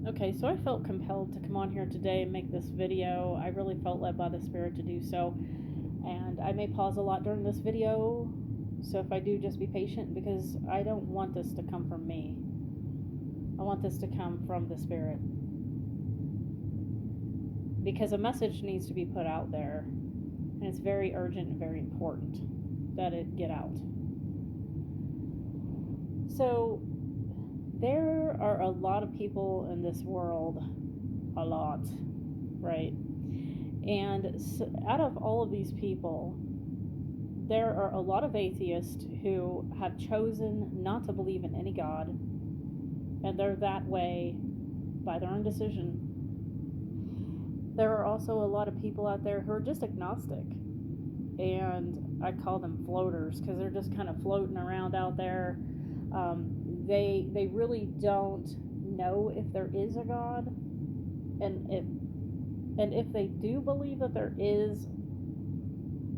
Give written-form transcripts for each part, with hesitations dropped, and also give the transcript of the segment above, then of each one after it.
Okay, so I felt compelled to come on here today and make this video. I really felt led by the Spirit to do so. And I may pause a lot during this video, so if I do, just be patient because I don't want this to come from me. I want this to come from the Spirit. Because a message needs to be put out there, and it's very urgent and very important that it get out. So, there are a lot of people in this world, a lot, right? And so out of all of these people, there are a lot of atheists who have chosen not to believe in any God, and they're that way by their own decision. There are also a lot of people out there who are just agnostic, and I call them floaters because they're just kind of floating around out there. They really don't know if there is a God, and if they do believe that there is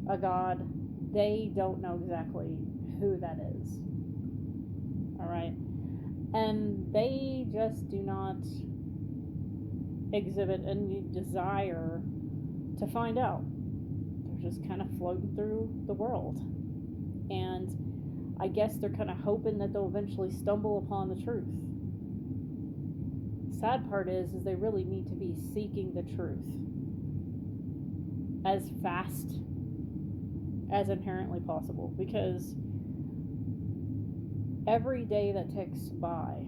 a God, they don't know exactly who that is. All right, and they just do not exhibit any desire to find out. They're just kind of floating through the world, and I guess they're kind of hoping that they'll eventually stumble upon the truth. Sad part is they really need to be seeking the truth as fast as inherently possible, because every day that ticks by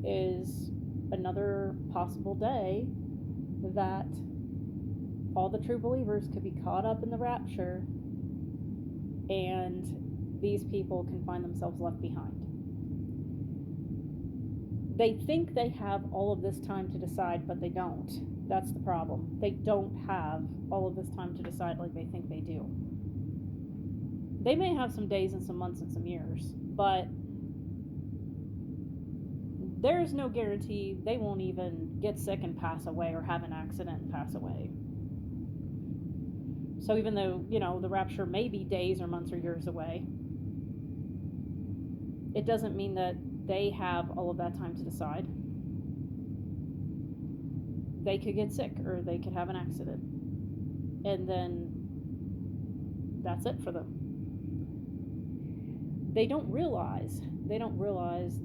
is another possible day that all the true believers could be caught up in the rapture, and these people can find themselves left behind. They think they have all of this time to decide, but they don't. That's the problem. They don't have all of this time to decide like they think they do. They may have some days and some months and some years, but there's no guarantee they won't even get sick and pass away or have an accident and pass away. So even though, the rapture may be days or months or years away, it doesn't mean that they have all of that time to decide. They could get sick or they could have an accident, and then that's it for them. They don't realize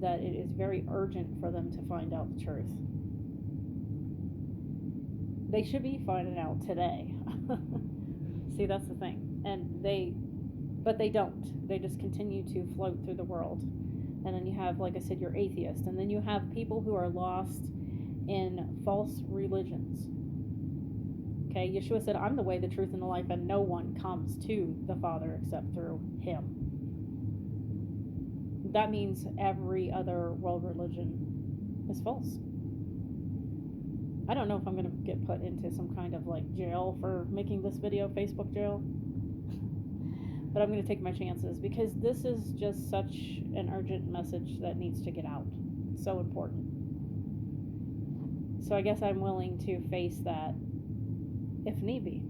that it is very urgent for them to find out the truth. They should be finding out today. See, that's the thing. But they don't. They just continue to float through the world. And then you have, like I said, your atheist. And then you have people who are lost in false religions. Okay, Yeshua said, I'm the way, the truth, and the life, and no one comes to the Father except through him. That means every other world religion is false. I don't know if I'm going to get put into some kind of jail for making this video, Facebook jail. But I'm going to take my chances because this is just such an urgent message that needs to get out. It's so important. So I guess I'm willing to face that if need be.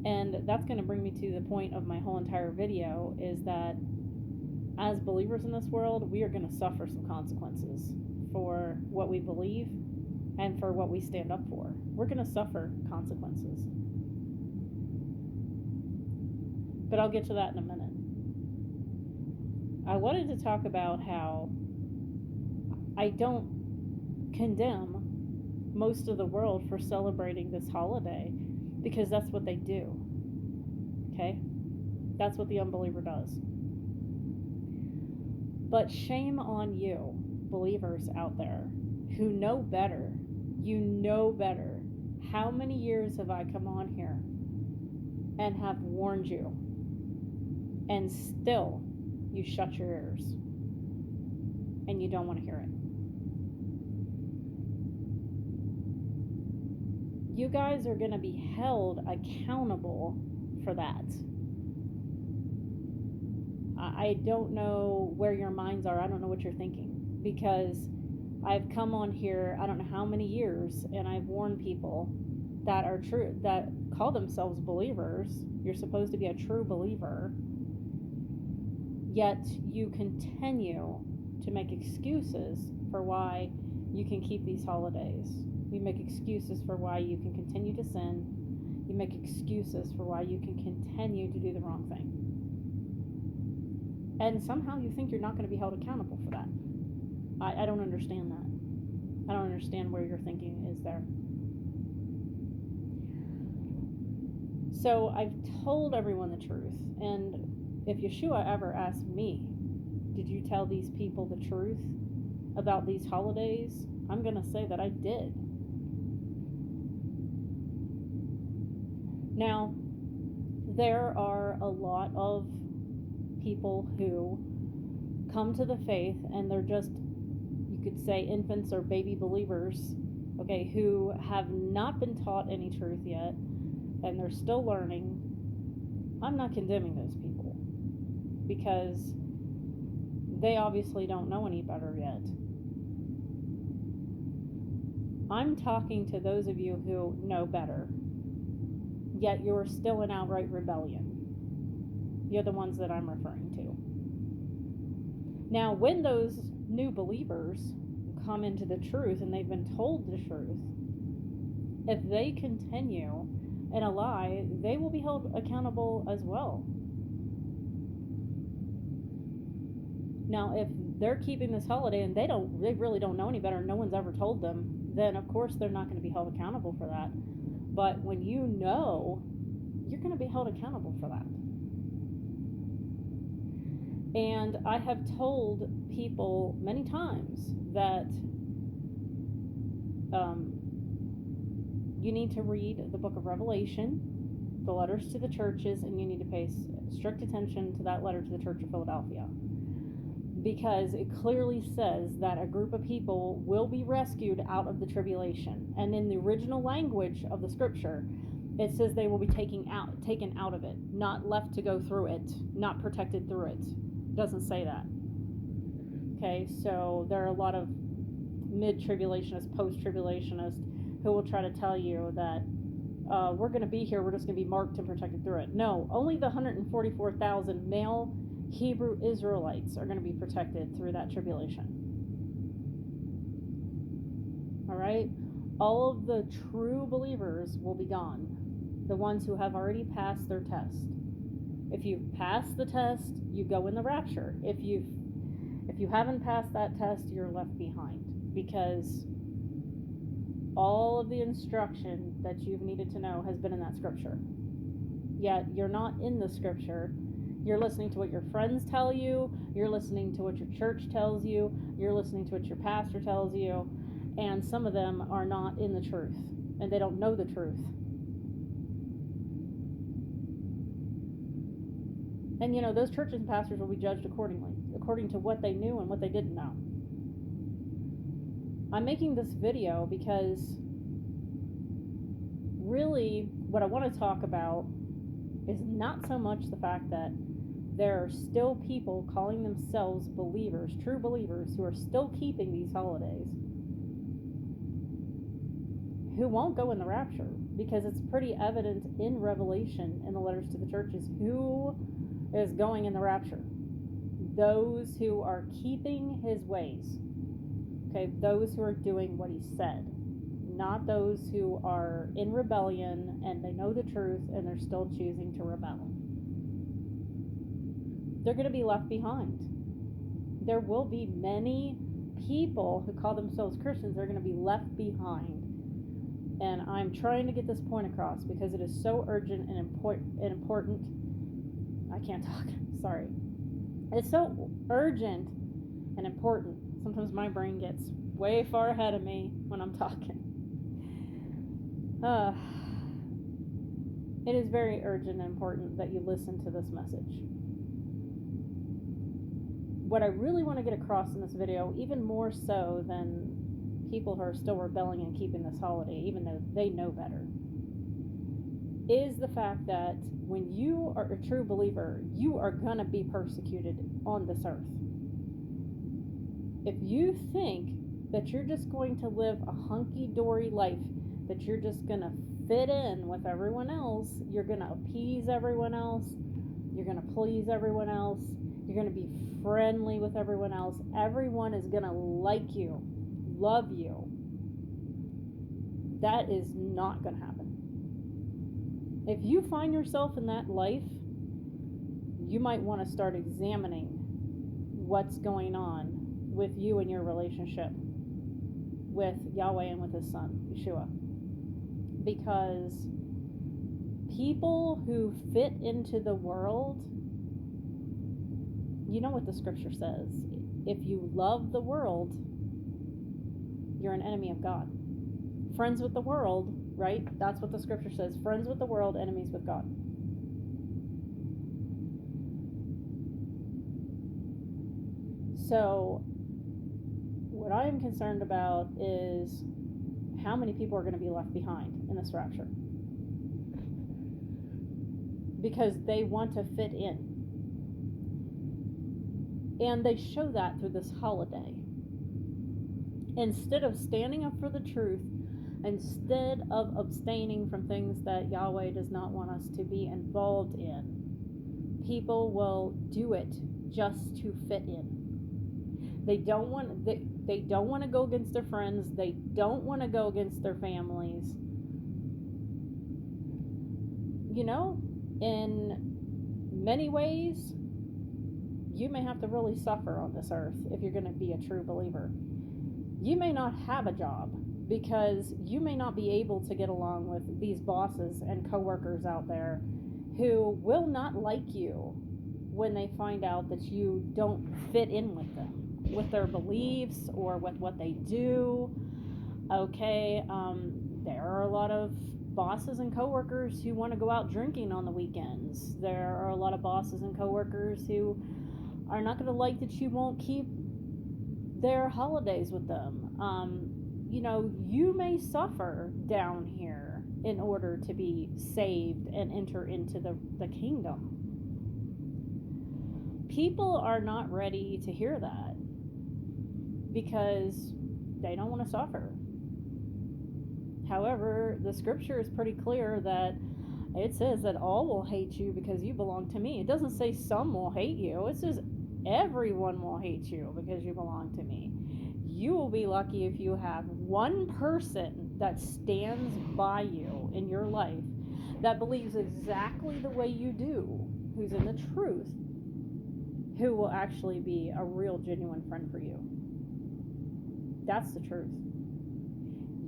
And that's going to bring me to the point of my whole entire video, is that as believers in this world, we are going to suffer some consequences for what we believe and for what we stand up for. We're going to suffer consequences. But I'll get to that in a minute. I wanted to talk about how I don't condemn most of the world for celebrating this holiday, because that's what they do. Okay? That's what the unbeliever does. But shame on you, believers out there, who know better. You know better. How many years have I come on here and have warned you, and still you shut your ears and you don't want to hear it? You guys are going to be held accountable for that. I don't know where your minds are. I don't know what you're thinking, because I've come on here I don't know how many years, and I've warned people that are true, that call themselves believers. You're supposed to be a true believer. Yet you continue to make excuses for why you can keep these holidays. You make excuses for why you can continue to sin. You make excuses for why you can continue to do the wrong thing. And somehow you think you're not going to be held accountable for that. I don't understand that. I don't understand where your thinking is there. So I've told everyone the truth. And if Yeshua ever asked me, did you tell these people the truth about these holidays? I'm going to say that I did. Now, there are a lot of people who come to the faith and they're just, you could say, infants or baby believers, okay, who have not been taught any truth yet and they're still learning. I'm not condemning those people because they obviously don't know any better yet. I'm talking to those of you who know better, yet you're still in outright rebellion. You're the ones that I'm referring to. Now, when those new believers come into the truth and they've been told the truth, if they continue in a lie, they will be held accountable as well. Now, if they're keeping this holiday and they really don't know any better, no one's ever told them, then of course they're not going to be held accountable for that. But when you know, you're going to be held accountable for that. And I have told people many times that you need to read the book of Revelation, the letters to the churches, and you need to pay strict attention to that letter to the Church of Philadelphia. Because it clearly says that a group of people will be rescued out of the tribulation. And in the original language of the scripture, it says they will be taken out of it, not left to go through it, not protected through it. It doesn't say that. Okay, so there are a lot of mid-tribulationists, post-tribulationists who will try to tell you that we're going to be here, we're just going to be marked and protected through it. No, only the 144,000 male Hebrew Israelites are going to be protected through that tribulation. All right? All of the true believers will be gone. The ones who have already passed their test. If you've passed the test, you go in the rapture. If you haven't passed that test, you're left behind, because all of the instruction that you've needed to know has been in that scripture. Yet you're not in the scripture. You're listening to what your friends tell you, you're listening to what your church tells you, you're listening to what your pastor tells you, and some of them are not in the truth, and they don't know the truth. And you know, those churches and pastors will be judged accordingly, according to what they knew and what they didn't know. I'm making this video because really what I want to talk about is not so much the fact that there are still people calling themselves believers, true believers, who are still keeping these holidays, who won't go in the rapture, because it's pretty evident in Revelation, in the letters to the churches, who is going in the rapture. Those who are keeping his ways. Okay, those who are doing what he said. Not those who are in rebellion and they know the truth and they're still choosing to rebel. They're going to be left behind. There will be many people who call themselves Christians that are going to be left behind. And I'm trying to get this point across because it is so urgent and important. I can't talk. Sorry. It's so urgent and important. Sometimes my brain gets way far ahead of me when I'm talking. It is very urgent and important that you listen to this message. What I really want to get across in this video, even more so than people who are still rebelling and keeping this holiday, even though they know better, is the fact that when you are a true believer, you are going to be persecuted on this earth. If you think that you're just going to live a hunky-dory life, that you're just going to fit in with everyone else, you're going to appease everyone else, you're going to please everyone else, You're going to be friendly with everyone else. Everyone is going to like you, love you. That is not going to happen. If you find yourself in that life, you might want to start examining what's going on with you and your relationship with Yahweh and with his son, Yeshua. Because people who fit into the world, you know what the scripture says. If you love the world, you're an enemy of God. Friends with the world, right? That's what the scripture says. Friends with the world, enemies with God. So, what I am concerned about is how many people are going to be left behind in this rapture. Because they want to fit in. And they show that through this holiday. Instead of standing up for the truth, instead of abstaining from things that Yahweh does not want us to be involved in, people will do it just to fit in. They don't want to go against their friends. They don't want to go against their families. You know, in many ways, you may have to really suffer on this earth if you're going to be a true believer. You may not have a job because you may not be able to get along with these bosses and coworkers out there who will not like you when they find out that you don't fit in with them, with their beliefs or with what they do. Okay, there are a lot of bosses and coworkers who want to go out drinking on the weekends. There are a lot of bosses and coworkers who are not going to like that you won't keep their holidays with them. You know, you may suffer down here in order to be saved and enter into the kingdom. People are not ready to hear that because they don't want to suffer. However, the scripture is pretty clear that it says that all will hate you because you belong to me. It doesn't say some will hate you. It says everyone will hate you because you belong to me. You will be lucky if you have one person that stands by you in your life that believes exactly the way you do, who's in the truth, who will actually be a real, genuine friend for you. That's the truth.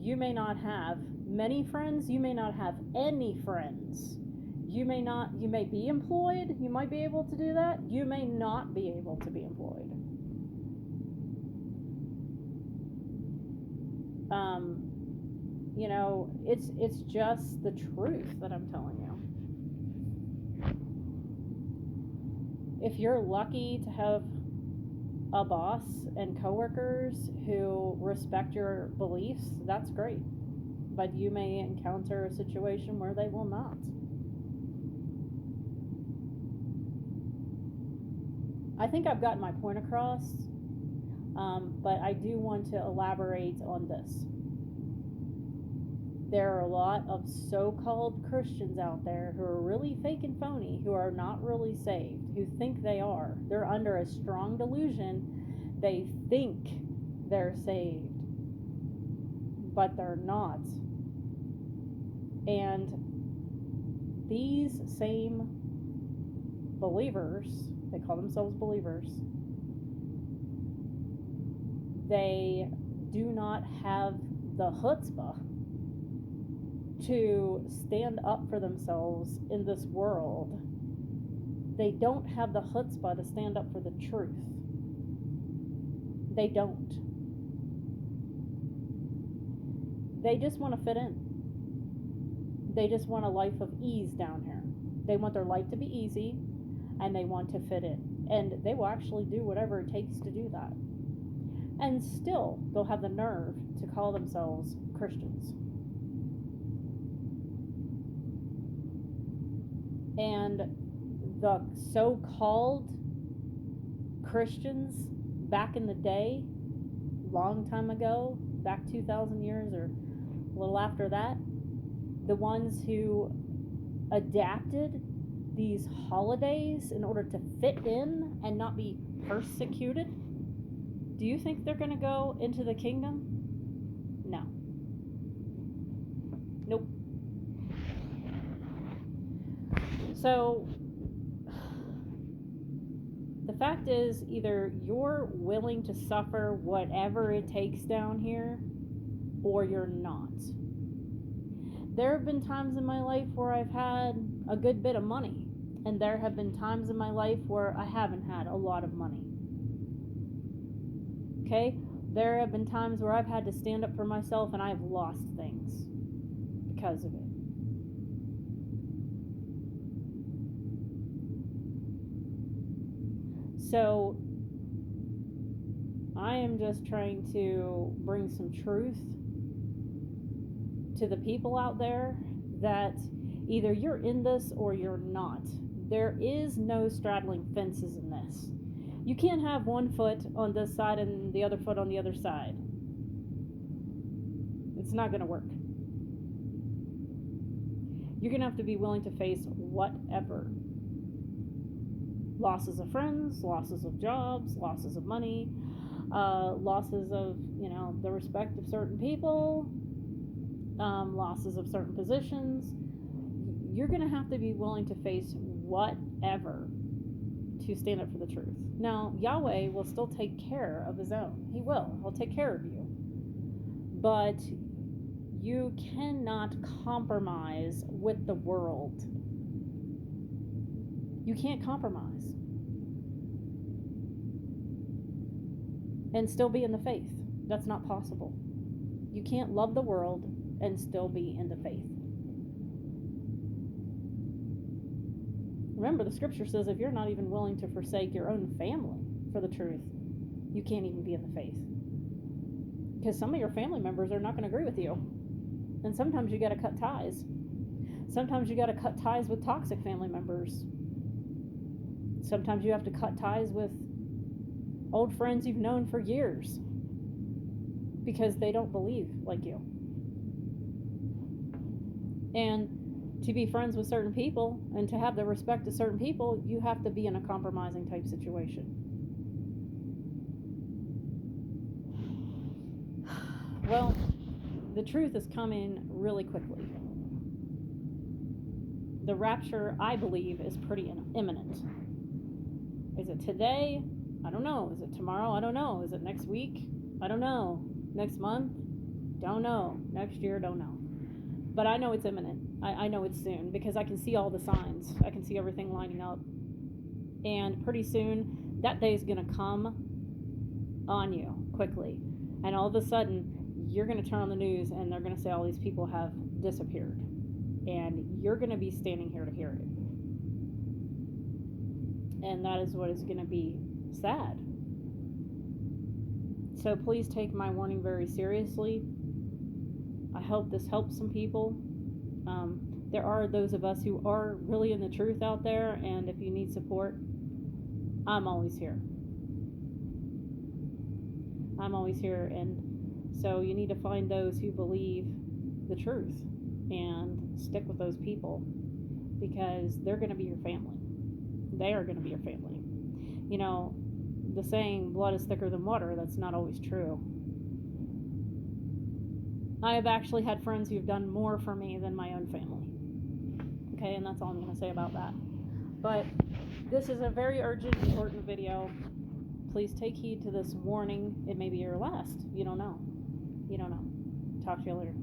You may not have many friends. You may not have any friends. You may be employed. You might be able to do that. You may not be able to be employed. You know, it's just the truth that I'm telling you. If you're lucky to have a boss and coworkers who respect your beliefs, that's great. But you may encounter a situation where they will not. I think I've gotten my point across, but I do want to elaborate on this. There are a lot of so-called Christians out there who are really fake and phony, who are not really saved, who think they are. They're under a strong delusion. They think they're saved, but they're not. And these same believers, they call themselves believers, they do not have the chutzpah to stand up for themselves in this world. They don't have the chutzpah to stand up for the truth. They don't. They just want to fit in. They just want a life of ease down here. They want their life to be easy, and they want to fit in. And they will actually do whatever it takes to do that. And still, they'll have the nerve to call themselves Christians. And the so-called Christians back in the day, long time ago, back 2,000 years or a little after that, the ones who adapted these holidays in order to fit in and not be persecuted, do you think they're going to go into the kingdom? No. Nope. So, the fact is, either you're willing to suffer whatever it takes down here, or you're not. There have been times in my life where I've had a good bit of money, and there have been times in my life where I haven't had a lot of money. Okay? There have been times where I've had to stand up for myself and I've lost things because of it. So, I am just trying to bring some truth to the people out there that either you're in this or you're not. There is no straddling fences in this. You can't have one foot on this side and the other foot on the other side. It's not going to work. You're going to have to be willing to face whatever. Losses of friends, losses of jobs, losses of money, losses of, the respect of certain people, losses of certain positions. You're going to have to be willing to face whatever to stand up for the truth. Now, Yahweh will still take care of his own. He will. He'll take care of you. But you cannot compromise with the world. You can't compromise and still be in the faith. That's not possible. You can't love the world and still be in the faith. Remember, the scripture says if you're not even willing to forsake your own family for the truth, you can't even be in the faith. Because some of your family members are not going to agree with you. And sometimes you got to cut ties. Sometimes you got to cut ties with toxic family members. Sometimes you have to cut ties with old friends you've known for years because they don't believe like you. And to be friends with certain people and to have the respect of certain people, you have to be in a compromising type situation. Well, the truth is coming really quickly. The rapture, I believe, is pretty imminent. Is it today? I don't know. Is it tomorrow? I don't know. Is it next week? I don't know. Next month? Don't know. Next year? Don't know. But I know it's imminent. I know it's soon because I can see all the signs. I can see everything lining up. And pretty soon, that day is going to come on you quickly. And all of a sudden, you're going to turn on the news and they're going to say all these people have disappeared. And you're going to be standing here to hear it. And that is what is going to be sad. So please take my warning very seriously. I hope this helps some people. There are those of us who are really in the truth out there, and if you need support, I'm always here. I'm always here, and so you need to find those who believe the truth and stick with those people because they're going to be your family. They are going to be your family. The saying, blood is thicker than water, that's not always true. I have actually had friends who've done more for me than my own family. Okay, and that's all I'm going to say about that. But this is a very urgent, important video. Please take heed to this warning. It may be your last. You don't know. Talk to you later.